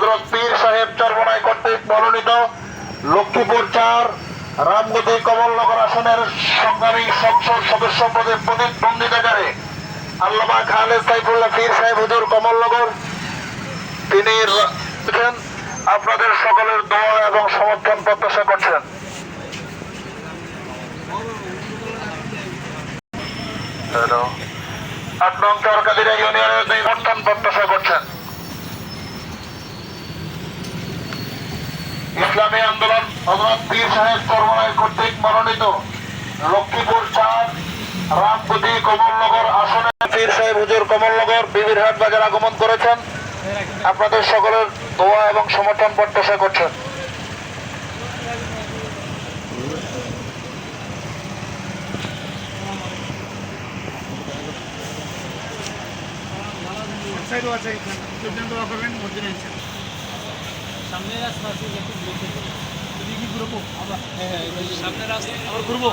হযরত পীর সাহেব চরমনাই কর্তৃক মনোনীত লক্ষ্মীপুর ৪ রামগতি কমলনগর আসনের সংগ্রামী সংসদ সদস্য পদে প্রতিদ্বন্দ্বিতাকারী আল্লামা খালেদ সাইফুল্লাহ পীর সাহেব হুজুর কমলনগর, তিনি আপনাদের সকলের দোয়া এবং সমর্থন প্রত্যাশা করছেন। ৮ নং চরকাদিরা ইউনিয়নের সমর্থন প্রত্যাশা করছেন। ইসলামী আন্দোলন হযরত পীর সাহেব চরমনাই কর্তৃক মনোনীত লক্ষ্মীপুর ৪ রামগতি কমলনগর আসনে পীর সাহেব হুজুর কমলনগর বিবিরহাট বাজার আগমন করেছেন। আপনাদের সকলের দোয়া এবং সমর্থন প্রত্যাশা করছেন। সামনে রাস্তা আছে, ঘুরবো আবার। সামনে রাস্তা আবার ঘুরবো।